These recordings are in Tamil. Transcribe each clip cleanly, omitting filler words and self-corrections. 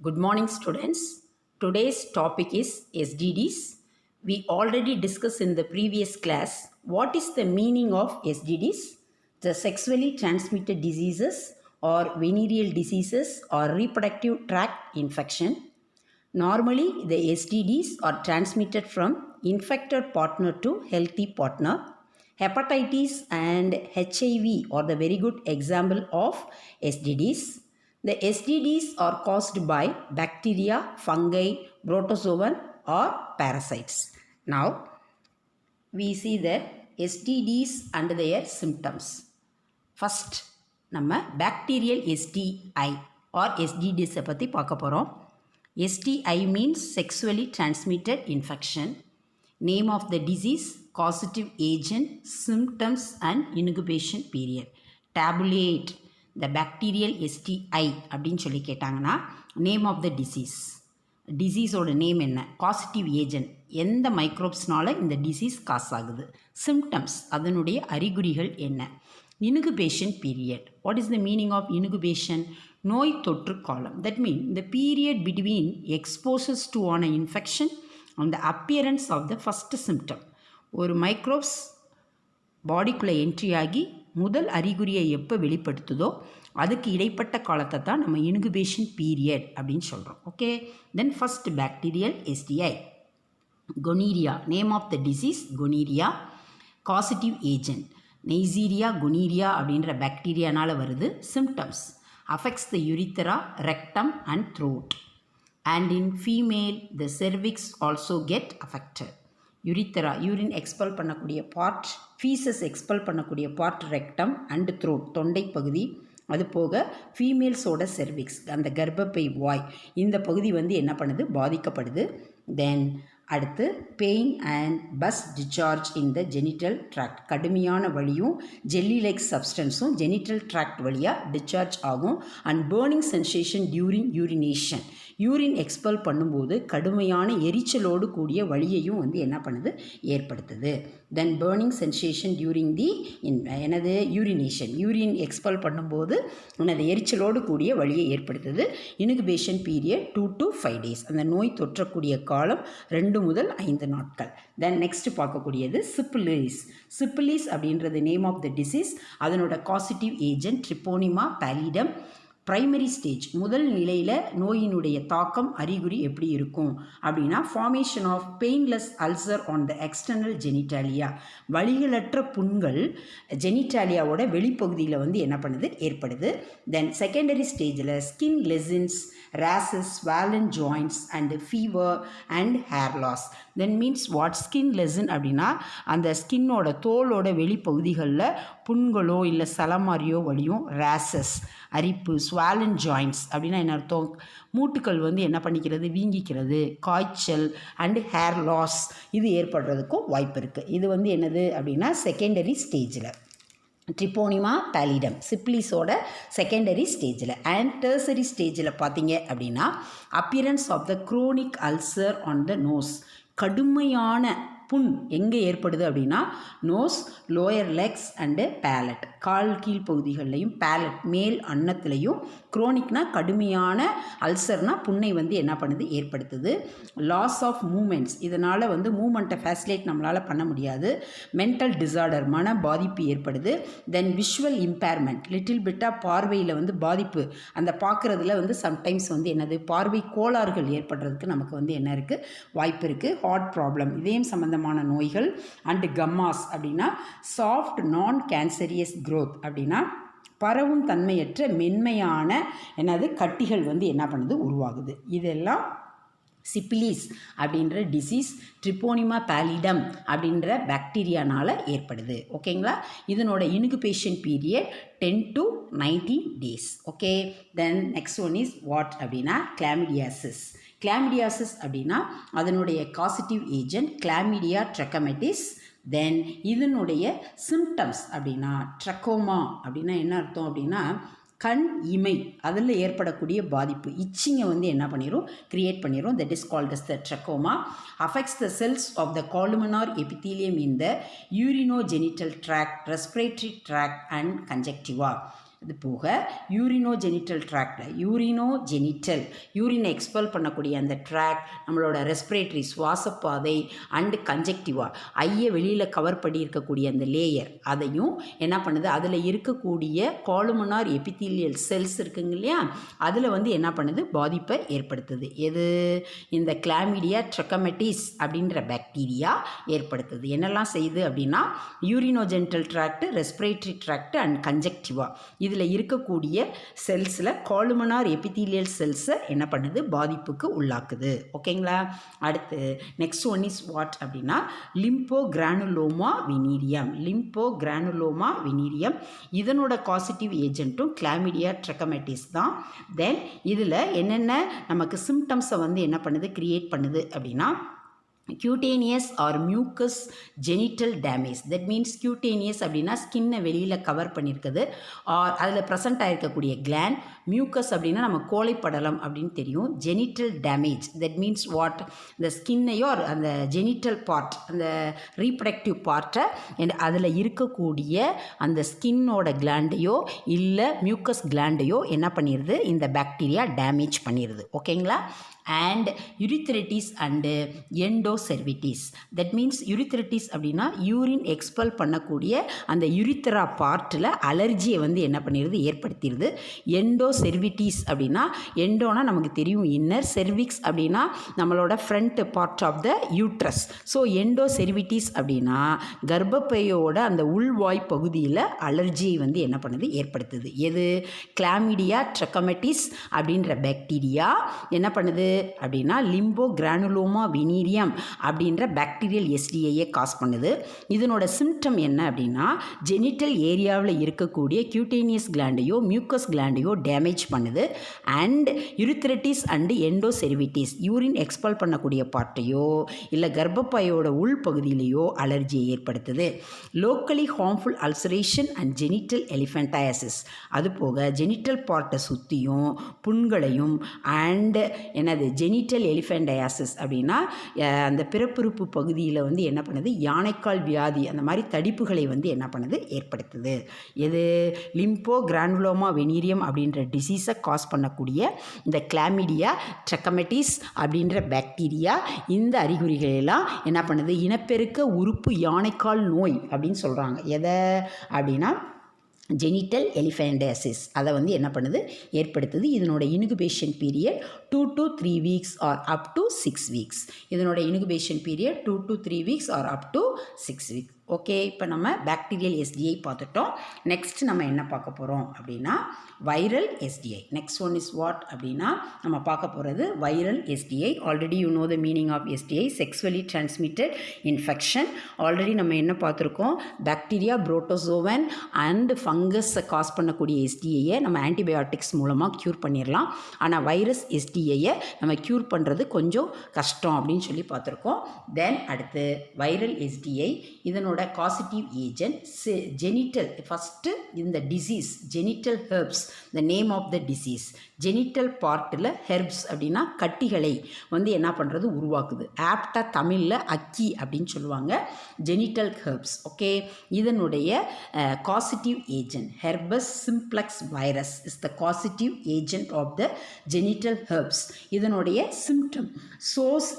Good morning, students. Today's topic is STDs. We already discussed in the previous class what is the meaning of STDs, the sexually transmitted diseases or venereal diseases or reproductive tract infection. Normally, the STDs are transmitted from infected partner to healthy partner. Hepatitis and HIV are the very good example of STDs. The STDs are caused by bacteria, fungi, protozoan or parasites. Now, we see the STDs and their symptoms. First, நம்ம bacterial STI or STDs பற்றி பார்க்க போகிறோம். STI means sexually transmitted infection. Name of the disease, causative agent, symptoms and incubation period. Tabulate the bacterial STI அப்படின்னு சொல்லி கேட்டாங்கன்னா நேம் ஆஃப் த டிசீஸோட நேம் என்ன, காசிட்டிவ் ஏஜென்ட் எந்த மைக்ரோப்ஸ்னால இந்த டிசீஸ் காஸ் ஆகுது, சிம்டம்ஸ் அதனுடைய அறிகுறிகள் என்ன, incubation period. What is the meaning of incubation? நோய் தொற்று காலம். That mean the period between exposures to an infection and the appearance of the first symptom. ஒரு மைக்ரோப்ஸ் பாடிக்குள்ளே என்ட்ரி ஆகி முதல் அறிகுறியை எப்போ வெளிப்படுத்துதோ அதுக்கு இடைப்பட்ட காலத்தை தான் நம்ம இன்குபேஷன் பீரியட் அப்படின்னு சொல்கிறோம். Okay, then first bacterial STI. Gonorrhoea, name of the disease gonorrhoea. Causative agent Neisseria gonorrhoea அப்படின்ற பாக்டீரியானால் வருது. Symptoms affects the urethra, rectum and throat. And in female, the cervix also get affected. Urethra, urine expel பண்ணக்கூடிய பார்ட், ஃபீசஸ் எக்ஸ்பெல் பண்ணக்கூடிய பார்ட் ரெக்டம் அண்ட் த்ரோட், தொண்டை பகுதி. அது போக ஃபீமேல்ஸோட செர்விக்ஸ், அந்த கர்ப்பப்பை வாய், இந்த பகுதி வந்து என்ன பண்ணுது, பாதிக்கப்படுது. தென் அடுத்து pain and pus discharge in the genital tract, கடுமையான வலியும் ஜெல்லி லைக் சப்ஸ்டன்ஸும் ஜெனிட்டல் ட்ராக்ட் வழியாக டிஸ்சார்ஜ் ஆகும். And burning sensation during urination, urine expel பண்ணும்போது கடுமையான எரிச்சலோடு கூடிய வலியையும் வந்து என்ன பண்ணுது, ஏற்படுத்துது. Then burning sensation during the எனது யூரினேஷன், யூரின் எக்ஸ்பெல் பண்ணும்போது எனது எரிச்சலோடு கூடிய வலியை ஏற்படுத்துது. இன்குபேஷன் பீரியட் 2 to 5 days, அந்த நோய் தொற்றக்கூடிய காலம் 2 முதல் 5 நாட்கள். தென் நெக்ஸ்ட் பார்க்கக்கூடியது சிப்பிலிஸ். சிப்பிலிஸ் அப்படின்றது நேம் ஆஃப் த டிசீஸ், அதனோட causative agent Treponema pallidum. Primary stage, முதல் நிலையில் நோயினுடைய தாக்கம் அறிகுறி எப்படி இருக்கும் அப்படின்னா formation of painless ulcer on the external genitalia, வலிகளற்ற புண்கள் ஜெனிட்டாலியாவோட வெளிப்பகுதியில் வந்து என்ன பண்ணுது, ஏற்படுது. தென் செகண்டரி ஸ்டேஜில் skin lesions, rashes, swollen joints and fever and hair loss. Then means what skin lesion அப்படின்னா அந்த ஸ்கின்னோட தோலோட வெளிப்பகுதிகளில் புண்களோ இல்லை சலமாரியோ வலியும். ரேசஸ் அரிப்பு, ஸ்வாலன் ஜாயின்ட்ஸ் அப்படின்னா என்ன அர்த்தம், மூட்டுக்கள் வந்து என்ன பண்ணிக்கிறது, வீங்கிக்கிறது. காய்ச்சல் அண்டு ஹேர் லாஸ் இது ஏற்படுறதுக்கும் வாய்ப்பு இருக்குது. இது வந்து என்னது அப்படின்னா செகண்டரி ஸ்டேஜில். ட்ரிபோனிமா பேலிடம் சிப்லிஸோட செகண்டரி ஸ்டேஜில். அண்ட் டெர்சரி ஸ்டேஜில் பார்த்தீங்க அப்படின்னா appearance of the chronic ulcer on the nose, கடுமையான புண் எங்கே ஏற்படுது அப்படின்னா nose, lower legs and palate, கால் கீழ் பகுதிகள்லையும் பேலட் மேல் அன்னத்துலையும். குரோனிக்னா கடுமையான, அல்சர்னா புண்ணை வந்து என்ன பண்ணுது, ஏற்படுத்துது. லாஸ் ஆஃப் மூமெண்ட்ஸ், இதனால் வந்து மூமெண்ட்டை ஃபேசிலேட் நம்மளால் பண்ண முடியாது. மென்டல் டிசார்டர், மன பாதிப்பு ஏற்படுது. தென் விஷுவல் இம்பேர்மெண்ட், லிட்டில் பிட்டாக பார்வையில் வந்து பாதிப்பு, அந்த பார்க்குறதுல வந்து சம்டைம்ஸ் வந்து என்னது பார்வை கோளாறுகள் ஏற்படுறதுக்கு நமக்கு வந்து என்ன இருக்குது, வாய்ப்பு இருக்குது. ஹார்ட் ப்ராப்ளம், இதயம் சம்மந்தமான நோய்கள். அண்டு கம்மாஸ் அப்படின்னா சாஃப்ட் நான் கேன்சரியஸ் க்ரோத், அப்படின்னா பரவும் தன்மையற்ற மென்மையான என்னது கட்டிகள் வந்து என்ன பண்ணுது, உருவாகுது. இதெல்லாம் சிப்பிலிஸ் அப்படின்ற டிசீஸ் ட்ரிபோனிமா பேலிடம் அப்படின்ற பாக்டீரியானால் ஏற்படுது. ஓகேங்களா, இதனோட incubation period 10 to 19 days. Okay, then next one is what அப்படின்னா கிளாமிடியாசிஸ். கிளாமிடியாசிஸ் அப்படின்னா அதனுடைய காசிட்டிவ் ஏஜென்ட் கிளாமிடியா ட்ரக்கமெட்டிஸ். தென் இதனுடைய சிம்டம்ஸ் அப்படின்னா ட்ரக்கோமா அப்படின்னா என்ன அர்த்தம் அப்படின்னா கண் இமை, அதில் ஏற்படக்கூடிய பாதிப்பு, இச்சிங்கை வந்து என்ன பண்ணிடும், கிரியேட் பண்ணிடும். That is called as the trachoma. Affects the cells of the columnar epithelium in the urinogenital tract, respiratory tract and conjunctiva. இது போக யூரினோஜெனிட்டல் ட்ராக்டில் யூரினை எக்ஸ்பெல் பண்ணக்கூடிய அந்த ட்ராக், நம்மளோட ரெஸ்பிரேட்டரி சுவாசப்பாதை அண்டு கன்ஜெக்டிவா ஐயை வெளியில் கவர் பண்ணி இருக்கக்கூடிய அந்த லேயர், அதையும் என்ன பண்ணுது, அதில் இருக்கக்கூடிய காலுமனார் எபித்தீலியல் செல்ஸ் இருக்குங்க இல்லையா, அதில் வந்து என்ன பண்ணுது, பாதிப்பை ஏற்படுத்துது. எது, இந்த கிளாமிடியா ட்ரக்கமெட்டிஸ் அப்படின்ற பாக்டீரியா ஏற்படுத்துது. என்னெல்லாம் செய்யுது அப்படின்னா, urinogenital tract, respiratory tract and conjunctiva இதில் இருக்கக்கூடிய செல்ஸில் காலுமனார் எபித்தீலியல் செல்ஸை என்ன பண்ணுது, பாதிப்புக்கு உள்ளாக்குது. ஓகேங்களா. அடுத்து நெக்ஸ்ட் ஒன் இஸ் வாட் அப்படின்னா லிம்போகிரானுலோமா வினீரியம். இதனோட காசிட்டிவ் ஏஜென்ட்டும் கிளாமிடியா ட்ரக்கமெட்டிஸ் தான். தென் இதில் என்னென்ன நமக்கு சிம்டம்ஸை வந்து என்ன பண்ணுது, கிரியேட் பண்ணுது அப்படின்னா cutaneous or mucous genital damage. that means cutaneous அப்படின்னா ஸ்கின்னை வெளியில் கவர் பண்ணியிருக்குது, ஆர் அதில் ப்ரெசண்ட் ஆகிருக்கக்கூடிய கிளாண்ட். மியூக்கஸ் அப்படின்னா நம்ம கோழைப்படலம் அப்படின்னு தெரியும். Genital damage, that means what, இந்த ஸ்கின்னையோ அந்த ஜெனிட்டல் பார்ட், அந்த ரீப்ரடக்டிவ் பார்ட்டை அதில் இருக்கக்கூடிய அந்த ஸ்கின்னோட கிளாண்டையோ இல்லை மியூக்கஸ் கிளாண்டையோ என்ன பண்ணிடுது, இந்த பாக்டீரியா டேமேஜ் பண்ணிடுது. ஓகேங்களா. And urethritis and endocervicitis. That means urethritis அப்படின்னா யூரின் எக்ஸ்பெல் பண்ணக்கூடிய அந்த யுரித்ரா பார்ட்டில் அலர்ஜியை வந்து என்ன பண்ணிடுது, ஏற்படுத்திடுது. எண்டோசெர்விட்டிஸ் அப்படின்னா, எண்டோனா நமக்கு தெரியும் இன்னர், செர்விக்ஸ் அப்படின்னா நம்மளோட front part of the uterus. So endocervicitis அப்படின்னா கர்ப்பப்பையோட அந்த உள்வாய் பகுதியில் அலர்ஜியை வந்து என்ன பண்ணுது, ஏற்படுத்துது. எது, கிளாமிடியா ட்ரக்கமெட்டிஸ் அப்படின்ற பாக்டீரியா என்ன பண்ணுது அப்படின்னா லிம்போகிரானுலோமா வினீரியம் அப்படின்ற பாக்டீரியல் எஸ்டிஐயை காஸ் பண்ணுது. இதனோட சிம்டம் என்ன அப்படின்னா, ஜெனிட்டல் ஏரியாவில் இருக்கக்கூடிய கியூட்டேனியஸ் கிளாண்டையோ மியூக்கஸ் கிளாண்டையோ டேமேஜ் பண்ணுது. And urethritis and endocervicitis, urine expel பண்ணக்கூடிய பார்ட்டையோ இல்லை கர்ப்பப்பையோட உள் பகுதியிலேயோ அலர்ஜியை ஏற்படுத்துது. Locally harmful ulceration and genital elephantiasis, அதுபோக ஜெனிட்டல் பார்ட்டை சுற்றியும் புண்களையும் அண்ட் என்னது ஜெனிட்டல் எலிஃபென்டையாசிஸ் அப்படின்னா அந்த பிறப்புறுப்பு பகுதியில் வந்து என்ன பண்ணுது, யானைக்கால் வியாதி அந்த மாதிரி தடிப்புகளை வந்து என்ன பண்ணுது, ஏற்படுத்துது. எது, லிம்போகிரானுலோமா வெனீரியம் அப்படின்ற டிசீஸை காஸ் பண்ணக்கூடிய இந்த கிளாமிடியா ட்ரக்கமெட்டிஸ் அப்படின்ற பாக்டீரியா இந்த அறிகுறிகளெல்லாம் என்ன பண்ணுது, இனப்பெருக்க உறுப்பு யானைக்கால் நோய் அப்படின்னு சொல்கிறாங்க. எதை அப்படின்னா ஜெனிட்டல் எலிஃபென்டைசிஸ், அதை வந்து என்ன பண்ணுது, ஏற்படுத்துது. இதனோட incubation period 2 to 3 weeks or up to 6 weeks. இதனோட incubation period 2 to 3 weeks or up to 6 weeks. Okay, இப்போ நம்ம பாக்டீரியல் எஸ்டிஐ பார்த்துட்டோம். நெக்ஸ்ட் நம்ம என்ன பார்க்க போகிறோம் அப்படின்னா viral STI. Next one is what அப்படின்னா நம்ம பார்க்க போகிறது viral STI. Already you know the meaning of STI, sexually transmitted infection. Already நம்ம என்ன பார்த்துருக்கோம், பாக்டீரியா, புரோட்டோசோவன் அண்ட் ஃபங்கஸை காஸ் பண்ணக்கூடிய எஸ்டிஐயை நம்ம ஆன்டிபயோட்டிக்ஸ் மூலமாக க்யூர் பண்ணிடலாம். ஆனால் வைரஸ் எஸ்டிஐயை நம்ம க்யூர் பண்ணுறது கொஞ்சம் கஷ்டம் அப்படின்னு சொல்லி பார்த்துருக்கோம். தென் அடுத்து வைரல் எஸ்டிஐ, இதனோட காசிட்டிவ் ஏஜென்ட் ஜெனிட்டல், ஃபஸ்ட்டு இந்த disease genital herpes, the name of the disease. Genital பார்ட்டில் ஹெர்ப்ஸ் அப்படின்னா கட்டிகளை வந்து என்ன பண்ணுறது, உருவாக்குது. ஆப்டா தமிழில் அக்கி அப்படின்னு சொல்லுவாங்க. Genital herpes. ஓகே, இதனுடைய causative agent herpes simplex virus is the causative agent of the genital herpes. இதனுடைய symptom sores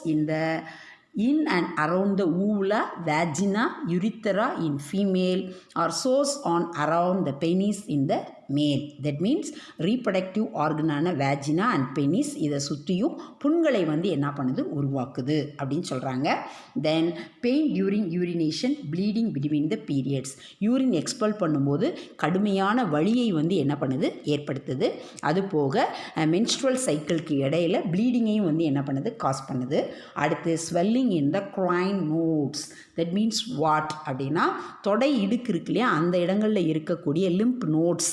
in and around the uvula, vagina, urethra in female, or source on around the penis in the male. That means reproductive ஆர்கனான வேஜினா அண்ட் பெனிஸ் இதை சுற்றியும் புண்களை வந்து என்ன பண்ணுது, உருவாக்குது அப்படின்னு சொல்கிறாங்க. Then pain during urination, bleeding between the periods. Urine expel பண்ணும்போது கடுமையான வலியை வந்து என்ன பண்ணுது, ஏற்படுத்துது. அதுபோக மென்ஸ்ட்ரல் சைக்கிளுக்கு இடையில ப்ளீடிங்கையும் வந்து என்ன பண்ணுது, காஸ் பண்ணுது. அடுத்து swelling in the grain notes. That means what அப்படின்னா தொடை இடுக்கு இருக்கு இல்லையா, அந்த இடங்களில் இருக்கக்கூடிய லிம்ப் நோட்ஸ்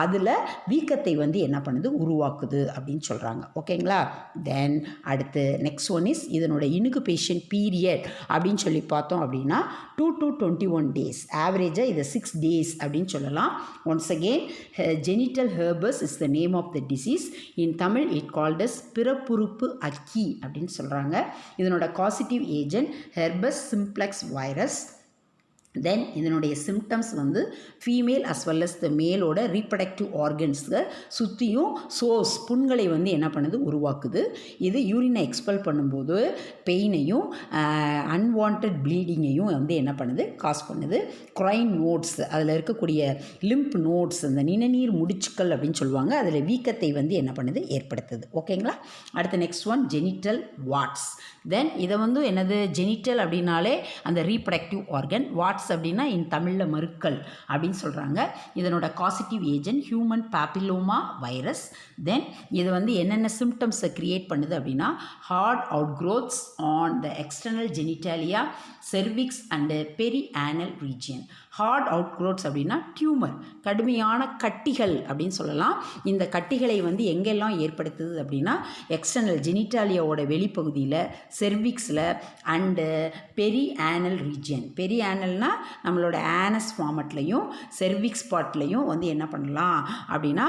அதில் வீக்கத்தை வந்து என்ன பண்ணுது, உருவாக்குது அப்படின்னு சொல்கிறாங்க. ஓகேங்களா. தென் அடுத்து நெக்ஸ்ட் ஒன் இஸ் இதனோட இன்குபேஷன் பீரியட் அப்படின்னு சொல்லி பார்த்தோம் அப்படின்னா 2 to 21 days. ஆவரேஜாக இதை 6 days அப்படின்னு சொல்லலாம். Once again genital herpes is the name of the disease. In Tamil it called as பிறப்புறுப்பு அக்கி அப்படின்னு சொல்கிறாங்க. இதனோட causative agent herpes simplex virus. Then இதனுடைய சிம்டம்ஸ் வந்து female as well as the மேலோட ரீப்ரடக்டிவ் ஆர்கன்ஸை சுற்றியும் சோர்ஸ் புண்களை வந்து என்ன பண்ணுது உருவாக்குது. இது யூரினை எக்ஸ்பெல் பண்ணும்போது பெயினையும் அன்வான்ட் ப்ளீடிங்கையும் வந்து என்ன பண்ணுது காஸ் பண்ணுது. க்ரைன் நோட்ஸ் அதில் இருக்கக்கூடிய லிம்ப் நோட்ஸ் அந்த நிணநீர் முடிச்சுக்கள் அப்படின்னு சொல்லுவாங்க, அதில் வீக்கத்தை வந்து என்ன பண்ணுது ஏற்படுத்துது. ஓகேங்களா. அடுத்த நெக்ஸ்ட் ஒன் ஜெனிட்டல் வாட்ஸ். தென் இதை வந்து என்னது ஜெனிட்டல் அப்படின்னாலே அந்த ரீப்ரடக்டிவ் ஆர்கன், வாட்ஸ் அப்படின்னா தமிழில் மருக்கள் அப்படின்னு சொல்கிறாங்க. இதனோட causative agent human papilloma virus. Then இது வந்து என்னென்ன சிம்டம்ஸை க்ரியேட் பண்ணுது அப்படின்னா hard outgrowths on the external genitalia, cervix and peri anal region. Hard outgrowths அப்படின்னா டியூமர், கடுமையான கட்டிகள் அப்படின்னு சொல்லலாம். இந்த கட்டிகளை வந்து எங்கெல்லாம் ஏற்படுத்துது அப்படின்னா external ஜெனிட்டாலியாவோட வெளிப்பகுதியில், செர்விக்ஸில் and peri anal region. பெரி ஆனல்னால் நம்மளோட ஆனஸ் ஃபார்மட்லையும் செர்விக்ஸ் பார்ட்லையும் வந்து என்ன பண்ணலாம் அப்படின்னா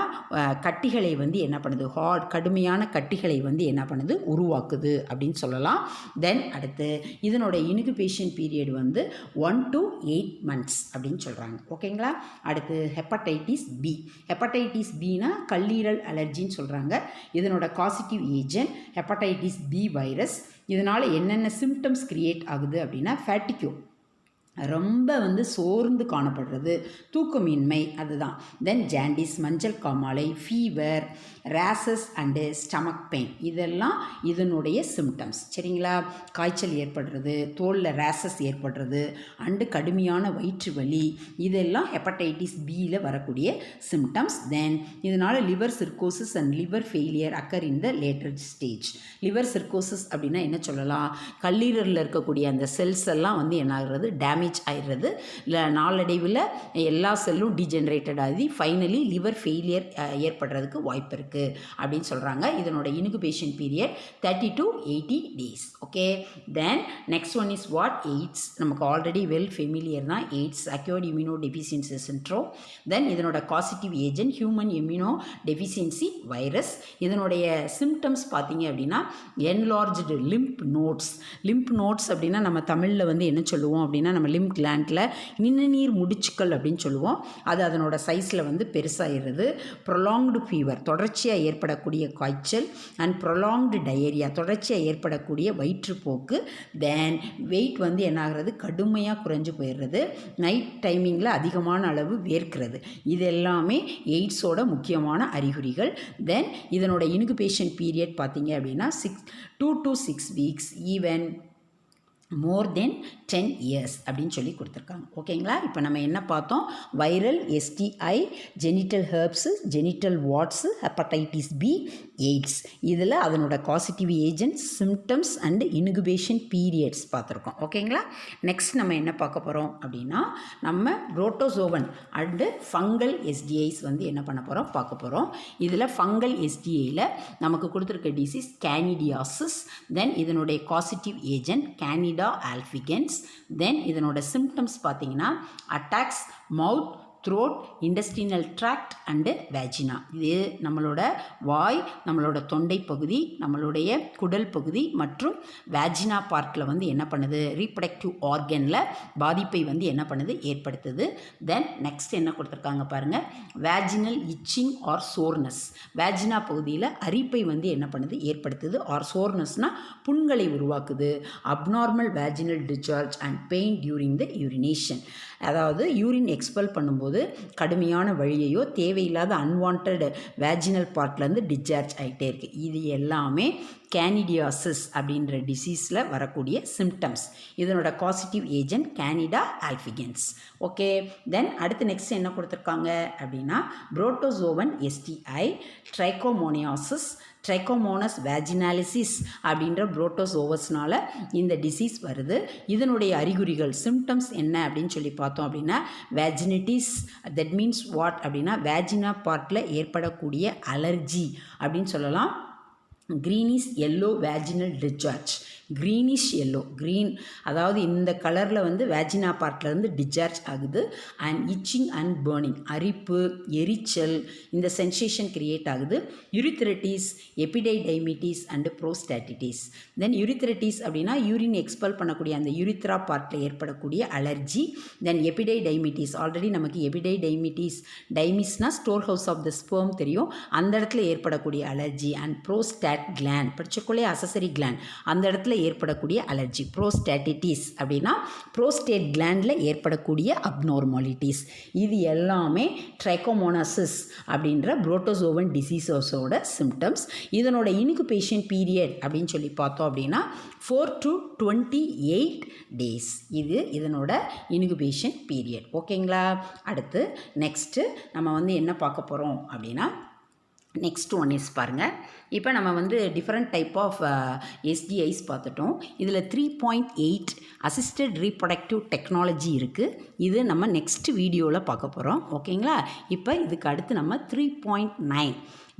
கட்டிகளை வந்து என்ன பண்ணுது, கடுமையான கட்டிகளை வந்து என்ன பண்ணுது உருவாக்குது அப்படின்னு சொல்லலாம். தென் அடுத்து இதனோட இன்குபேஷன் பீரியட் வந்து 1 to 8 months அப்படின்னு சொல்கிறாங்க. ஓகேங்களா. அடுத்து ஹெப்படைட்டிஸ் பி. ஹெப்படைட்டிஸ் பினா கல்லீரல் அலர்ஜின்னு சொல்கிறாங்க. இதனோட causative agent hepatitis B virus. இதனால் என்னென்ன சிம்டம்ஸ் க்ரியேட் ஆகுது அப்படின்னா ஃபேட்டிக்யூ, ரொம்ப வந்து சோர்ந்து காணப்படுறது, தூக்கமின்மை, அதுதான். தென் ஜாண்டிஸ் மஞ்சள் காமாலை, fever, races and stomach pain, இதெல்லாம் இதனுடைய சிம்டம்ஸ். சரிங்களா. காய்ச்சல் ஏற்படுறது, தோலில் ரேசஸ் ஏற்படுறது அண்டு கடுமையான வயிற்று வலி, இதெல்லாம் ஹெப்படைட்டிஸ் பியில் வரக்கூடிய சிம்டம்ஸ். தென் இதனால் liver cirrhosis and liver failure occur in the later stage. Liver cirrhosis அப்படின்னா என்ன சொல்லலாம், கல்லீரலில் இருக்கக்கூடிய அந்த செல்ஸ் எல்லாம் வந்து என்ன ஆகுறது, டேமேஜ் ஆயிடுறது. இல்லை நாளடைவில் எல்லா செல்லும் டீஜென்ரேட்டட் ஆகி ஃபைனலி லிவர் ஃபெயிலியர் ஏற்படுறதுக்கு வாய்ப்பு இருக்குது அப்படின்னு சொல்கிறாங்க. இதனோட incubation period 30 to 80 days. Okay. Then next one is what, AIDS. நமக்கு ஆல்ரெடி வெல் ஃபெமிலியர் தான் AIDS, acquired immunodeficiency syndrome. Then இதனோட causative agent human immunodeficiency virus. இதனுடைய சிம்டம்ஸ் பார்த்தீங்க அப்படின்னா enlarged lymph nodes. Lymph nodes அப்படின்னா நம்ம தமிழில் வந்து என்ன சொல்லுவோம் அப்படின்னா நம்ம லிம்ப் கிளாண்டில் நிணநீர் முடிச்சுக்கள் அப்படின்னு சொல்லுவோம். அது அதனோட சைஸில் வந்து பெருசாகிடுறது. ப்ரொலாங்டு ஃபீவர், தொடர்ச்சியாக ஏற்படக்கூடிய காய்ச்சல் அண்ட் ப்ரொலாங்டு டயரியா, தொடர்ச்சியாக ஏற்படக்கூடிய வயிற்றுப்போக்கு. தென் வெயிட் வந்து என்ன ஆகிறது, கடுமையாக குறைஞ்சு போயிடுறது. நைட் டைமிங்கில் அதிகமான அளவு வேர்க்கிறது. இது எல்லாமே எய்ட்ஸோட முக்கியமான அறிகுறிகள். தென் இதனோட இன்குபேஷன் பீரியட் பார்த்தீங்க அப்படின்னா 2 to 6 weeks, even more then 10 years அப்படின்னு சொல்லி கொடுத்துருக்காங்க. ஓகேங்களா. இப்போ நம்ம என்ன பார்த்தோம், viral, STI, genital herpes, genital warts, hepatitis B, AIDS. இதில் அதனோட causative agents, symptoms and incubation periods பார்த்துருக்கோம். ஓகேங்களா. நெக்ஸ்ட் நம்ம என்ன பார்க்க போகிறோம் அப்படின்னா நம்ம புரோட்டோசோவன் அண்டு ஃபங்கல் எஸ்டிஐஸ் வந்து என்ன பண்ண போகிறோம் பார்க்க போகிறோம். இதில் ஃபங்கல் எஸ்டிஐயில் நமக்கு கொடுத்துருக்க டிசீஸ் கேனிடியாசிஸ். தென் இதனுடைய causative agent Candida albicans. Then இதனோட சிம்டம்ஸ் பார்த்தீங்கன்னா attacks mouth, throat, intestinal tract and vagina. இது நம்மளோட வாய், நம்மளோட தொண்டை பகுதி, நம்மளுடைய குடல் பகுதி மற்றும் வேஜினா பார்ட்டில் வந்து என்ன பண்ணுது, ரீப்ரடக்டிவ் ஆர்கனில் பாதிப்பை வந்து என்ன பண்ணுது ஏற்படுத்துது. தென் நெக்ஸ்ட் என்ன கொடுத்துருக்காங்க பாருங்கள், vaginal itching or soreness. Vagina பகுதியில் அரிப்பை வந்து என்ன பண்ணுது ஏற்படுத்துது. ஆர் சோர்னஸ்னால் புண்களை உருவாக்குது. Abnormal vaginal discharge and pain during the urination. அதாவது யூரின் எக்ஸ்பெல் பண்ணும்போது கடுமையான வழியையோ தேவையில்லாத அன்வான்ட் வேஜினல் பார்ட்லேருந்து டிஸ்சார்ஜ் ஆகிட்டே இருக்குது. இது எல்லாமே கேனிடியாசிஸ் அப்படின்ற டிசீஸில் வரக்கூடிய சிம்டம்ஸ். இதனோட causative agent Candida albicans. Okay. தென் அடுத்து நெக்ஸ்ட் என்ன கொடுத்துருக்காங்க அப்படின்னா புரோட்டோசோவன் எஸ்டிஐ, ட்ரைகோமோனியாசிஸ், ட்ரைகோமோனஸ் வேஜினாலிசிஸ் அப்படின்ற புரோட்டோசோவஸ்னால இந்த டிசீஸ் வருது. இதனுடைய அறிகுறிகள், சிம்டம்ஸ் என்ன அப்படின்னு சொல்லி பார்த்தோம் அப்படின்னா வேஜினிட்டிஸ், தட் மீன்ஸ் வாட் அப்படின்னா வேஜினா பார்ட்டில் ஏற்படக்கூடிய அலர்ஜி அப்படின்னு சொல்லலாம். Greenish yellow vaginal discharge. Greenish yellow, green அதாவது இந்த கலரில் வந்து வேஜினா பார்ட்லேருந்து டிஸ்சார்ஜ் ஆகுது. அண்ட் இச்சிங் அண்ட் பேர்னிங், அரிப்பு, எரிச்சல், இந்த சென்சேஷன் கிரியேட் ஆகுது. யூரித்ரட்டிஸ், எபிடைடைமிட்டிஸ் அண்டு ப்ரோஸ்டாட்டிட்டிஸ். தென் யூரித்ரட்டிஸ் அப்படின்னா யூரின் எக்ஸ்பெல் பண்ணக்கூடிய அந்த யூரித்ரா பார்ட்டில் ஏற்படக்கூடிய அலர்ஜி. தென் எபிடைடைமிட்டிஸ், ஆல்ரெடி நமக்கு எபிடைடைமிட்டிஸ், டைமிஸ்னா storehouse of the sperm தெரியும், அந்த இடத்துல ஏற்படக்கூடிய அலர்ஜி. அண்ட் ப்ரோஸ்டாட் கிளாண்ட், படிச்சக்குள்ளே அசசரி கிளாண்ட், அந்த இடத்துல ஏற்படக்கூடிய அலர்ஜி. ப்ரோஸ்டாட்டிட்டிஸ் அப்படின்னா ப்ரோஸ்டேட் கிளாண்டில் ஏற்படக்கூடிய அப்நார்மாலிட்டிஸ். இது எல்லாமே ட்ரைகோமோனாசிஸ் அப்படின்ற புரோட்டோசோவன் டிசீசஸோட சிம்டம்ஸ். இதனோட இன்குபேஷன் பீரியட் அப்படின்னு சொல்லி பார்த்தோம் அப்படின்னா 4 to 28 days. இது இதனோட இன்குபேஷன் பீரியட். ஓகேங்களா? அடுத்து நெக்ஸ்ட்டு நம்ம வந்து என்ன பார்க்க போகிறோம் அப்படின்னா, நெக்ஸ்ட் ஒன் இஸ் பாருங்கள். இப்போ நம்ம வந்து டிஃப்ரெண்ட் டைப் ஆஃப் எஸ்டிஐஸ் பார்த்துட்டோம். இதில் 3.8 அசிஸ்டட் ரீப்ரொடக்டிவ் டெக்னாலஜி இருக்குது. இது நம்ம நெக்ஸ்ட் வீடியோவில் பார்க்க போகிறோம். ஓகேங்களா? இப்போ இதுக்கு அடுத்து நம்ம 3.9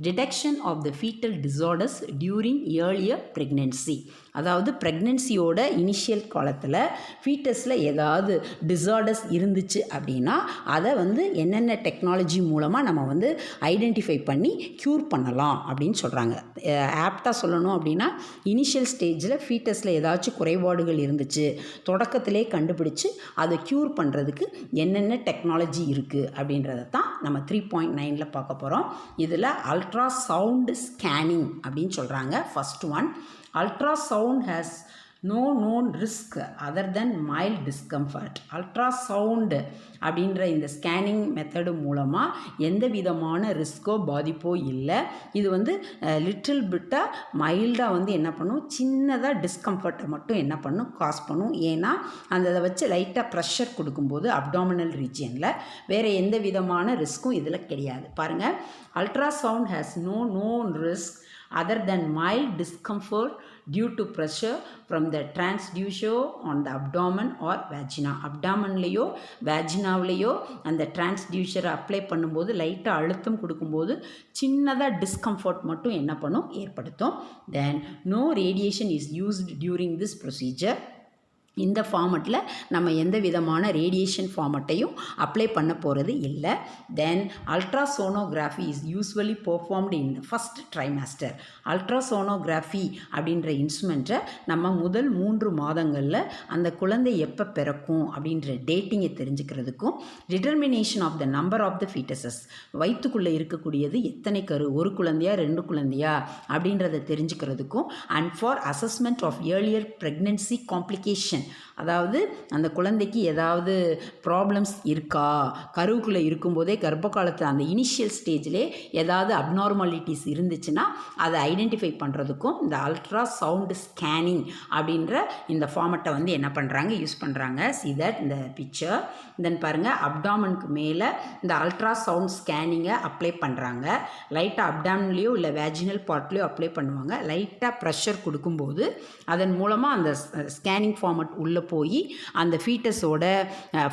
detection of the fetal disorders during earlier pregnancy. அதாவது ப்ரெக்னென்சியோட இனிஷியல் காலத்தில் ஃபீட்டஸில் ஏதாவது டிஸார்டர்ஸ் இருந்துச்சு அப்படின்னா அதை வந்து என்னென்ன டெக்னாலஜி மூலமாக நம்ம வந்து ஐடென்டிஃபை பண்ணி க்யூர் பண்ணலாம் அப்படின்னு சொல்கிறாங்க. ஆப்டாக சொல்லணும் அப்படின்னா இனிஷியல் ஸ்டேஜில் ஃபீட்டஸில் ஏதாச்சும் குறைபாடுகள் இருந்துச்சு, தொடக்கத்திலே கண்டுபிடிச்சு அதை க்யூர் பண்ணுறதுக்கு என்னென்ன டெக்னாலஜி இருக்குது அப்படின்றத தான் நம்ம 3.9 பார்க்க போகிறோம். இதில் அல்ட்ராசவுண்ட் ஸ்கேனிங் அப்படின்னு சொல்கிறாங்க. First one, ultrasound has no known risk other than mild discomfort. Ultrasound அப்படின்ற இந்த ஸ்கேனிங் மெத்தடு மூலமாக எந்த விதமான ரிஸ்க்கோ பாதிப்போ இல்லை. இது வந்து லிட்டில் பிட்டாக மைல்டாக வந்து என்ன பண்ணும், சின்னதாக டிஸ்கம்ஃபர்ட்டை மட்டும் என்ன பண்ணும், காஸ் பண்ணும். ஏன்னா அந்த இதை வச்சு லைட்டாக ப்ரெஷர் கொடுக்கும்போது அப்டாமினல் ரீஜியனில் வேறு எந்த விதமான ரிஸ்க்கும் இதில் கிடையாது. பாருங்கள், ultrasound has no known risk other than mild discomfort due to pressure from the transducer on the abdomen or vagina. அப்டாமன்லேயோ வேஜினாவிலேயோ அந்த டிரான்ஸ்டியூசரை அப்ளை பண்ணும்போது லைட்டாக அழுத்தம் கொடுக்கும்போது சின்னதாக டிஸ்கம்ஃபர்ட் மட்டும் என்ன பண்ணும், ஏற்படுத்தும். Then no radiation is used during this procedure. இந்த ஃபார்மெட்டில் நம்ம எந்த விதமான ரேடியேஷன் ஃபார்மெட்டையும் அப்ளை பண்ண போகிறது இல்லை. Then ultrasonography is usually performed in the first trimester. Ultrasonography அப்படின்ற இன்ஸ்ட்ருமெண்ட்டை நம்ம முதல் 3 மாதங்களில் அந்த குழந்தை எப்போ பிறக்கும் அப்படின்ற டேட்டிங்கை தெரிஞ்சுக்கிறதுக்கும், determination of the number of the foetuses, வயிற்றுக்குள்ளே இருக்கக்கூடியது எத்தனை கரு, ஒரு குழந்தையா 2 குழந்தையா அப்படின்றத தெரிஞ்சுக்கிறதுக்கும், and for assessment of earlier pregnancy complication, அதாவது அந்த குழந்தைக்கு ஏதாவது ப்ராப்ளம்ஸ் இருக்கா, கருவுக்குள்ளே இருக்கும்போதே கர்ப்ப காலத்தில் அந்த இனிஷியல் ஸ்டேஜிலே ஏதாவது அப்நார்மாலிட்டிஸ் இருந்துச்சுன்னா அதை ஐடென்டிஃபை பண்ணுறதுக்கும் இந்த அல்ட்ரா சவுண்டு ஸ்கேனிங் அப்படின்ற இந்த ஃபார்மெட்டை வந்து என்ன பண்ணுறாங்க, யூஸ் பண்ணுறாங்க. see that இந்த பிக்சர். தென் பாருங்கள், அப்டாமனுக்கு மேலே இந்த அல்ட்ரா சவுண்ட் ஸ்கேனிங்கை அப்ளை பண்ணுறாங்க. லைட்டாக அப்டாமன்லேயோ இல்லை வேஜினல் பார்ட்லேயோ அப்ளை பண்ணுவாங்க. லைட்டாக ப்ரெஷர் கொடுக்கும்போது அதன் மூலமாக அந்த ஸ்கேனிங் ஃபார்மெட் உள்ளே போய் அந்த ஃபீட்டஸோட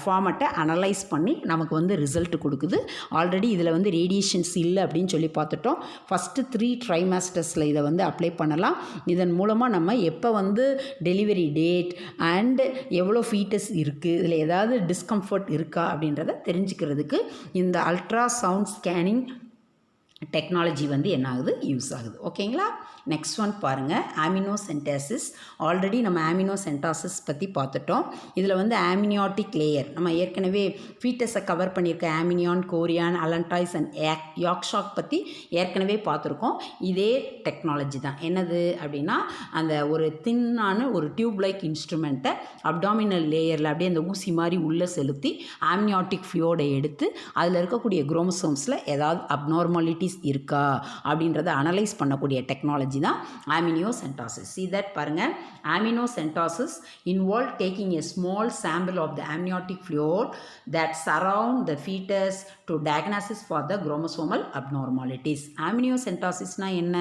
ஃபார்மெட்டை அனலைஸ் பண்ணி நமக்கு வந்து ரிசல்ட் கொடுக்குது. ஆல்ரெடி இதில் வந்து ரேடியேஷன்ஸ் இல்லை அப்படின்னு சொல்லி பார்த்துட்டோம். ஃபஸ்ட்டு 3 ட்ரைமாஸ்டர்ஸில் இதை வந்து அப்ளை பண்ணலாம். இதன் மூலமாக நம்ம எப்போ வந்து டெலிவரி டேட் அண்ட் எவ்வளோ ஃபீட்டஸ் இருக்குது, இதில் ஏதாவது டிஸ்கம்ஃபர்ட் இருக்கா அப்படின்றத தெரிஞ்சுக்கிறதுக்கு இந்த அல்ட்ரா சவுண்ட் ஸ்கேனிங் டெக்னாலஜி வந்து என்ன ஆகுது, யூஸ் ஆகுது. ஓகேங்களா? நெக்ஸ்ட் ஒன் பாருங்கள், ஆமினோசென்டாசிஸ். ஆல்ரெடி நம்ம ஆமினோசென்டாசிஸ் பற்றி பார்த்துட்டோம். இதில் வந்து ஆமினியாட்டிக் லேயர் நம்ம ஏற்கனவே ஃபீட்டஸை கவர் பண்ணியிருக்க ஆமினியான், கோரியான், அலன்டாய்ஸ் அண்ட் யாக்ஷாக் பற்றி ஏற்கனவே பார்த்துருக்கோம். இதே டெக்னாலஜி தான். என்னது அப்படின்னா, அந்த ஒரு தின்னான ஒரு டியூப் லைக் இன்ஸ்ட்ருமெண்ட்டை அப்டாமினல் லேயரில் அப்படியே அந்த ஊசி மாதிரி உள்ளே செலுத்தி ஆம்னியாட்டிக் ஃப்ளூயிடை எடுத்து அதில் இருக்கக்கூடிய குரோமோசோம்ஸில் ஏதாவது அப்நார்மாலிட்டிஸ் இருக்கா அப்படின்றத அனலைஸ் பண்ணக்கூடிய டெக்னாலஜி தான் ஆமினியோசென்டாசிஸ். see that பாருங்கள், ஆமினோசென்டாசிஸ் involve taking a small sample of the amniotic fluid that surround the fetus to diagnosis for the chromosomal abnormalities. ஆமினியோசென்டாசிஸ்னா என்ன?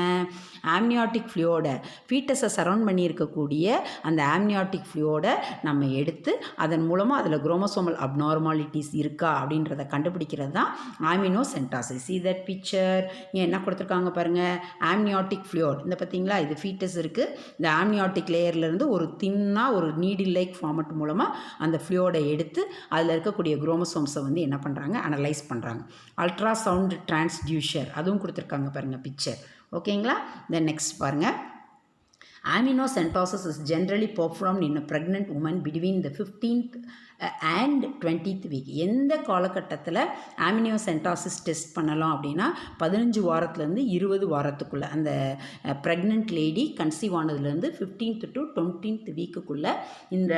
ஆம்னியாட்டிக் ஃப்ளூயிடை ஃபீட்டஸை சரவுண்ட் பண்ணி இருக்கக்கூடிய அந்த ஆம்னியாட்டிக் ஃப்ளூயிடை நம்ம எடுத்து அதன் மூலமாக அதில் குரோமோசோமல் அப்நார்மாலிட்டிஸ் இருக்கா அப்படின்றத கண்டுபிடிக்கிறது தான் ஆமினோசென்டாசிஸ். see that picture. பிக்சர் என்ன கொடுத்துருக்காங்க பாருங்கள், ஆம்னியாட்டிக் ஃப்ளூயிட். இந்த பார்த்தீங்களா, இது ஃபீட்டஸ் இருக்குது. இந்த ஆம்னியாட்டிக் லேயர்லேருந்து ஒரு தின்னாக ஒரு நீடில் லைக் ஃபார்மட் மூலமாக அந்த ஃப்ளூயிடை எடுத்து அதில் இருக்கக்கூடிய குரோமோசோம்ஸை வந்து என்ன பண்ணுறாங்க, அனலைஸ் பண்ணுறாங்க. அல்ட்ராசவுண்ட் டிரான்ஸ்டியூசர் அதுவும் கொடுத்துருக்காங்க பாருங்கள் பிக்சர். ஓகேங்களா. தென் நெக்ஸ்ட் பாருங்கள், amniocentesis is generally performed in a pregnant woman between the 15th and 20th week. எந்த காலகட்டத்தில் ஆமினியோசென்டாசிஸ் டெஸ்ட் பண்ணலாம் அப்படின்னா 15 வாரத்துலேருந்து 20 வாரத்துக்குள்ளே அந்த ப்ரெக்னென்ட் லேடி கன்சீவ் ஆனதுலேருந்து 15th to 20th வீக்குக்குள்ளே இந்த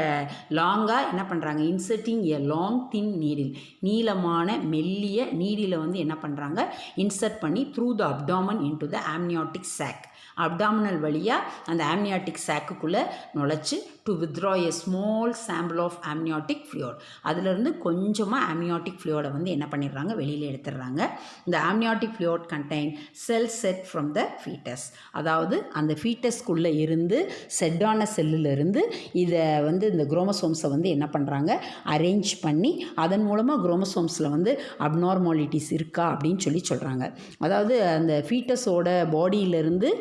லாங்காக என்ன பண்ணுறாங்க, inserting a long thin needle, நீளமான மெல்லிய நீடில் வந்து என்ன பண்ணுறாங்க, இன்சர்ட் பண்ணி through the abdomen into the amniotic sac, abdominal வழியாக அந்த ஆம்னியாட்டிக் சாக்குக்குள்ளே நுழைச்சி to withdraw a small sample of amniotic fluid, அதிலிருந்து கொஞ்சமாக ஆம்னியாட்டிக் ஃப்ளூயிடை வந்து என்ன பண்ணிடுறாங்க, வெளியில் எடுத்துடுறாங்க. இந்த amniotic fluid contain sell set from the foetus, அதாவது அந்த ஃபீட்டஸ்க்குள்ளே இருந்து செட்டான செல்லிலிருந்து இதை வந்து இந்த குரோமோசோம்ஸை வந்து என்ன பண்ணுறாங்க, அரேஞ்ச் பண்ணி அதன் மூலமாக குரோமோசோம்ஸில் வந்து அப்நார்மாலிட்டிஸ் இருக்கா அப்படின்னு சொல்கிறாங்க. அதாவது அந்த ஃபீட்டஸோட பாடியிலிருந்து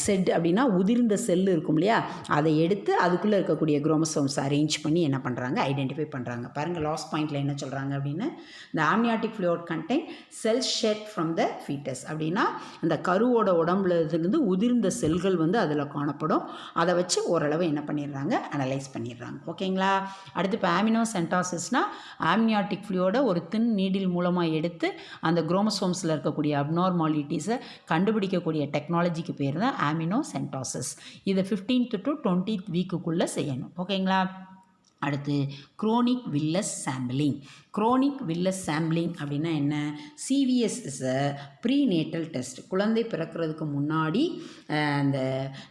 செட் அப்படின்னா உதிர்ந்த செல் இருக்கும் இல்லையா, அதை எடுத்து அதுக்குள்ளே இருக்கக்கூடிய குரோமோசோம்ஸ் அரேஞ்ச் பண்ணி என்ன பண்ணுறாங்க, ஐடென்டிஃபை பண்ணுறாங்க. பாருங்கள் லாஸ்ட் பாயிண்டில் என்ன சொல்கிறாங்க அப்படின்னு, இந்த amniotic fluid contain cell shed from the fetus அப்படின்னா அந்த கருவோட உடம்புல இருந்து உதிர்ந்த செல்கள் வந்து அதில் காணப்படும். அதை வச்சு ஓரளவு என்ன பண்ணிடுறாங்க, அனலைஸ் பண்ணிடுறாங்க. ஓகேங்களா. அடுத்து இப்போ ஆமினோசென்டாசிஸ்னால் ஆம்னியாட்டிக் ஃப்ளூயிடை ஒரு தின் நீடில் மூலமாக எடுத்து அந்த குரோமோசோம்ஸில் இருக்கக்கூடிய அப்நார்மாலிட்டிஸை கண்டுபிடிக்கக்கூடிய டெக்னாலஜிக்கு பேர் தான் ஆமினோசென்டாசிஸ். இதை 15th to 20th வீக்குக்குள்ளே செய்யணும். ஓகேங்களா. அடுத்து crony villus sampling. Crony villus sampling அப்படின்னா என்ன, CVS is a prenatal test. குழந்தை பிறக்கிறதுக்கு முன்னாடி அந்த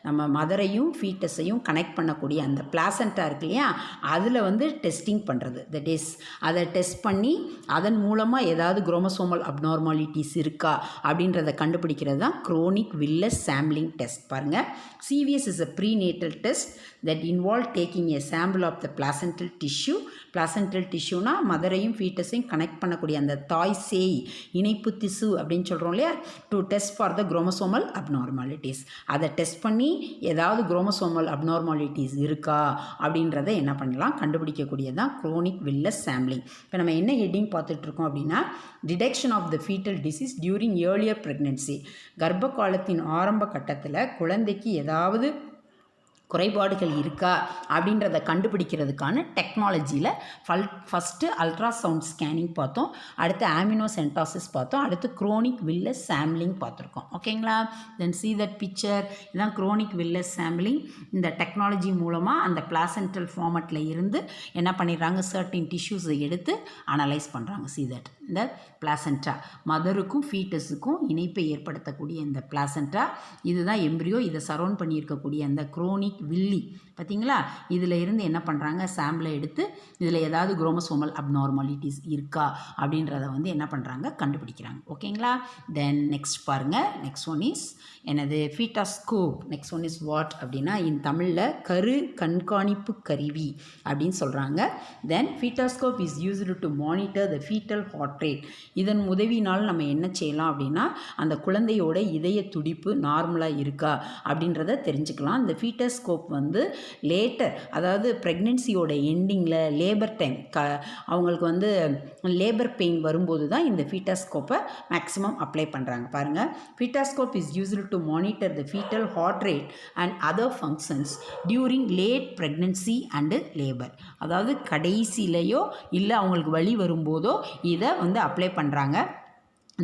நம்ம மதரையும் ஃபீட்டஸையும் கனெக்ட் பண்ணக்கூடிய அந்த பிளாசண்டா இருக்கு இல்லையா, அதில் வந்து டெஸ்டிங் பண்ணுறது. தட் இஸ் அதை டெஸ்ட் பண்ணி அதன் மூலமாக ஏதாவது குரோமோசோமல் அப்நார்மாலிட்டிஸ் இருக்கா அப்படின்றத கண்டுபிடிக்கிறது தான் குரோனிக் வில்லஸ் சாம்பிளிங் டெஸ்ட். பாருங்கள், CVS is a prenatal test that involve taking a sample of the placental tissue. placental tissueனா மதரையும் ஃபீட்டஸையும் கனெக்ட் பண்ணக்கூடிய அந்த தாய் சேய் இணைப்பு திசு அப்படின்னு சொல்கிறோம் இல்லையா, to test for the chromosomal abnormalities. அதை டெஸ்ட் பண்ணி ஏதாவது குரோமோசோமல் அப்நார்மாலிட்டிஸ் இருக்கா அப்படின்றத என்ன பண்ணலாம், கண்டுபிடிக்கக்கூடியதான் குரோனிக் வில்லஸ் சாம்பிளிங். இப்போ நம்ம என்ன ஹெட்டிங் பார்த்துட்ருக்கோம் அப்படின்னா, detection of the fetal disease during earlier pregnancy. கர்ப்ப காலத்தின் ஆரம்ப கட்டத்தில் குழந்தைக்கு ஏதாவது குறைபாடுகள் இருக்கா அப்படின்றத கண்டுபிடிக்கிறதுக்கான டெக்னாலஜியில் ஃபஸ்ட்டு அல்ட்ராசவுண்ட் ஸ்கேனிங் பார்த்தோம், அடுத்து ஆமினோசென்டாசிஸ் பார்த்தோம், அடுத்து குரோனிக் வில்லஸ் சாம்பிளிங் பார்த்துருக்கோம். ஓகேங்களா. தென் see that picture, இதுதான் குரோனிக் வில்லஸ் சாம்பிளிங். இந்த டெக்னாலஜி மூலமாக அந்த பிளாசென்டல் ஃபார்மட்டில் இருந்து என்ன பண்ணிடுறாங்க, சர்டின் டிஷ்யூஸை எடுத்து அனலைஸ் பண்ணுறாங்க. see that இந்த பிளாசென்டா மதருக்கும் ஃபீட்டஸுக்கும் இணைப்பை ஏற்படுத்தக்கூடிய இந்த பிளாசென்டா, இதுதான் எம்ப்ரியோ, இதை சரௌண்ட் பண்ணியிருக்கக்கூடிய அந்த குரோனிக் வில்லி பார்த்தீங்களா, இதில் இருந்து என்ன பண்ணுறாங்க, சாம்பிளை எடுத்து இதில் ஏதாவது குரோமோசோமல் அப்நார்மாலிட்டிஸ் இருக்கா அப்படின்றத வந்து என்ன பண்ணுறாங்க, கண்டுபிடிக்கிறாங்க. ஓகேங்களா. தென் நெக்ஸ்ட் பாருங்கள், நெக்ஸ்ட் ஒன் இஸ் எனது fetoscope. Next one is what அப்படின்னா இன் தமிழில் கரு கண்காணிப்பு கருவி அப்படின்னு சொல்கிறாங்க. Then fetoscope is used to monitor the foetal heart rate. இதன் உதவினால் நம்ம என்ன செய்யலாம் அப்படின்னா அந்த குழந்தையோட இதய துடிப்பு நார்மலாக இருக்கா அப்படின்றத தெரிஞ்சுக்கலாம். இந்த ஃபீட்டாஸ்கோப் வந்து லேட்டர், அதாவது ப்ரெக்னென்சியோட எண்டிங்கில் லேபர் டைம் அவங்களுக்கு வந்து லேபர் பெயின் வரும்போது தான் இந்த ஃபீட்டாஸ்கோப்பை மேக்ஸிமம் அப்ளை பண்ணுறாங்க. பாருங்கள், fetoscope is used to monitor the foetal heart rate and other functions during late pregnancy and labour. அதாவது கடைசியிலையோ இல்லை அவங்களுக்கு வலி வரும்போதோ இதை வந்து அப்ளை பண்ணுறாங்க.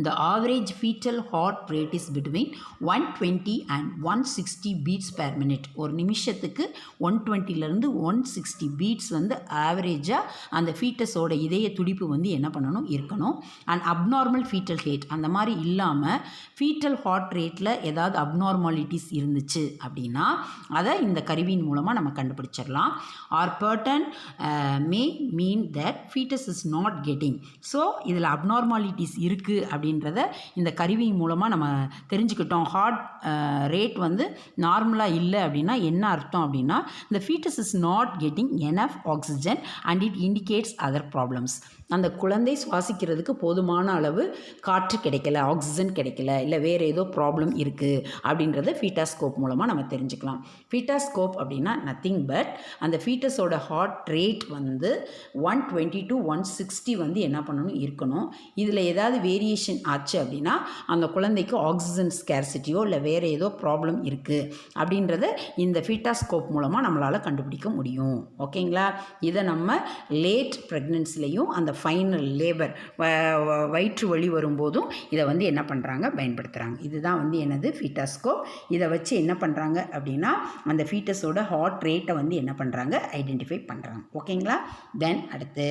The average fetal heart rate is between 120 and 160 beats per minute. ஒரு நிமிஷத்துக்கு 120லேருந்து 160 பீட்ஸ் வந்து ஆவரேஜாக அந்த ஃபீட்டஸோட இதய துடிப்பு வந்து என்ன பண்ணணும், இருக்கணும். அண்ட் அப்நார்மல் ஃபீட்டல் ரேட் அந்த மாதிரி இல்லாமல் ஃபீட்டல் ஹார்ட் ரேட்டில் ஏதாவது அப்நார்மாலிட்டிஸ் இருந்துச்சு அப்படின்னா அதை இந்த கருவியின் மூலமாக நம்ம கண்டுபிடிச்சிடலாம். Or burden may mean that fetus is not getting. So இதில் அப்நார்மாலிட்டிஸ் இருக்குது அப்படின்றத இந்த கருவி மூலமாக நம்ம தெரிஞ்சுக்கிட்டோம். ஹார்ட் ரேட் வந்து நார்மலாக இல்லை அப்படின்னா என்ன அர்த்தம் அப்படின்னா the fetus is not getting enough oxygen and it indicates other problems. அந்த குழந்தை சுவாசிக்கிறதுக்கு போதுமான அளவு காற்று கிடைக்கல, ஆக்சிஜன் கிடைக்கல, இல்லை வேறு ஏதோ ப்ராப்ளம் இருக்குது அப்படின்றத ஃபீட்டாஸ்கோப் மூலமாக நம்ம தெரிஞ்சுக்கலாம். ஃபீட்டாஸ்கோப் அப்படின்னா நத்திங் பட் அந்த ஃபீட்டஸோட ஹார்ட் ரேட் வந்து 120 to 160 வந்து என்ன பண்ணணும் இருக்கணும். இதில் ஏதாவது வேரியேஷன் ஆச்சு அப்படின்னா அந்த குழந்தைக்கு ஆக்சிஜன் ஸ்கேர்சிட்டியோ இல்லை வேறு ஏதோ ப்ராப்ளம் இருக்குது அப்படின்றத இந்த ஃபீட்டாஸ்கோப் மூலமாக நம்மளால் கண்டுபிடிக்க முடியும். ஓகேங்களா? இதை நம்ம லேட் ப்ரெக்னன்சிலையும் அந்த ஃபைனல் லேபர் வயிற்று வலி வரும்போதும் இதை வந்து என்ன பண்ணுறாங்க, பயன்படுத்துகிறாங்க. இதுதான் வந்து என்னது ஃபீட்டாஸ்கோப். இதை வச்சு என்ன பண்ணுறாங்க அப்படின்னா அந்த ஃபீட்டஸோட ஹார்ட் ரேட்டை வந்து என்ன பண்ணுறாங்க, ஐடென்டிஃபை பண்ணுறாங்க. ஓகேங்களா? தென் அடுத்து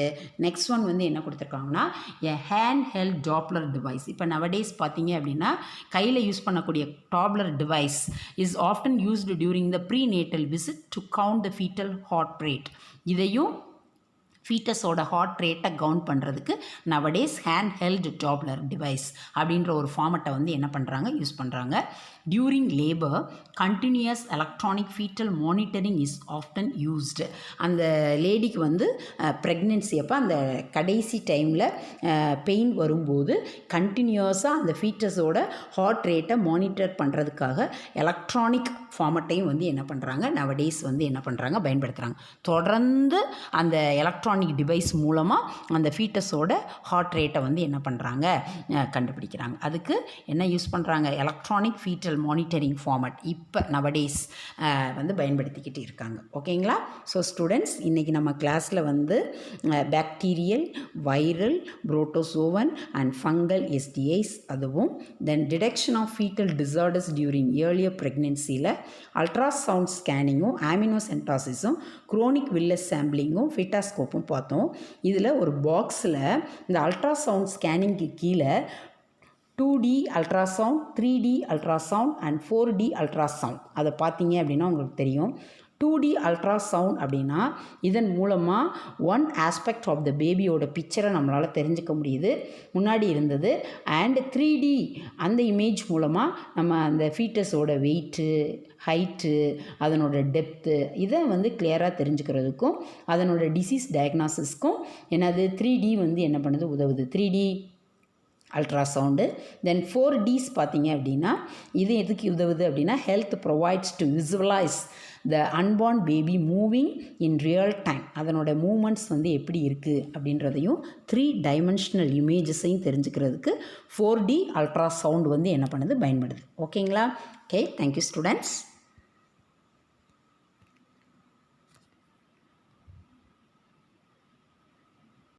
நெக்ஸ்ட் ஒன் வந்து என்ன கொடுத்துருக்காங்கன்னா a hand held doppler device. இப்போ நவடேஸ் பார்த்தீங்க அப்படின்னா கையில் யூஸ் பண்ணக்கூடிய doppler device is often used during the prenatal visit to count the foetal heart rate. இதையும் ஃபீட்டஸோட ஹார்ட் ரேட்டை கவுண்ட் பண்ணுறதுக்கு nowadays hand held doppler device அப்படின்ற ஒரு ஃபார்மெட்டை வந்து என்ன பண்ணுறாங்க, யூஸ் பண்ணுறாங்க. During labour continuous electronic fetal monitoring is often used. அந்த லேடிக்கு வந்து ப்ரெக்னென்சி அப்போ அந்த கடைசி டைமில் பெயின் வரும்போது கண்டினியூஸாக அந்த ஃபீட்டஸோட ஹார்ட் ரேட்டை மானிட்டர் பண்ணுறதுக்காக எலக்ட்ரானிக் ஃபார்மெட்டையும் வந்து என்ன பண்ணுறாங்க, நவடேஸ் வந்து என்ன பண்ணுறாங்க, பயன்படுத்துகிறாங்க. தொடர்ந்து அந்த எலக்ட்ரானிக் டிவைஸ் மூலமாக அந்த ஃபீட்டஸோட ஹார்ட் ரேட்டை வந்து என்ன பண்ணுறாங்க, கண்டுபிடிக்கிறாங்க. அதுக்கு என்ன யூஸ் பண்ணுறாங்க, எலக்ட்ரானிக் ஃபீட்டல் மானிட்டரிங் ஃபார்மட் இப்போ நவடேஸ் வந்து பயன்படுத்திக்கிட்டு இருக்காங்க. ஓகேங்களா? ஸோ ஸ்டூடெண்ட்ஸ், இன்றைக்கி நம்ம கிளாஸில் வந்து bacterial, viral, protozoan and fungal STIs, அதுவும் then detection of foetal disorders during earlier ப்ரெக்னென்சியில் அல்ட்ராசவுண்ட் ஸ்கேனிங்கும் ஆமினோசென்டாசிஸும் குரோனிக் வில்லஸ் சாம்பிளிங்கும் ஃபீட்டாஸ்கோப்பும் பார்த்தோம். இதில் ஒரு பாக்ஸில் இந்த அல்ட்ராசவுண்ட் ஸ்கேனிங்க்கு கீழே 2D ultrasound, 3D ultrasound and 4D ultrasound அதை பார்த்தீங்க அப்படின்னா உங்களுக்கு தெரியும். 2D அல்ட்ராசவுண்ட் அப்படின்னா இதன் மூலமாக ஒன் ஆஸ்பெக்ட் ஆஃப் த பேபியோட பிக்சரை நம்மளால் தெரிஞ்சுக்க முடியுது, முன்னாடி இருந்தது. அண்ட் 3D அந்த இமேஜ் மூலமாக நம்ம அந்த ஃபீட்டஸோட வெயிட்டு, ஹைட்டு, அதனோட டெப்த்து இதை வந்து கிளியராக தெரிஞ்சுக்கிறதுக்கும் அதனோட டிசீஸ் டயக்னாசிஸ்க்கும் என்னது 3D வந்து என்ன பண்ணுது, உதவுது. 3D ultrasound. தென் 4Ds பார்த்தீங்க அப்படின்னா இது எதுக்கு உதவுது அப்படின்னா health provides to visualise the unborn baby moving in real time. அதனோட மூமெண்ட்ஸ் வந்து எப்படி இருக்குது அப்படின்றதையும் 3 டைமென்ஷனல் இமேஜஸையும் தெரிஞ்சுக்கிறதுக்கு 4D அல்ட்ராசவுண்ட் வந்து என்ன பண்ணுது, பயன்படுது. ஓகேங்களா? Okay, thank you students.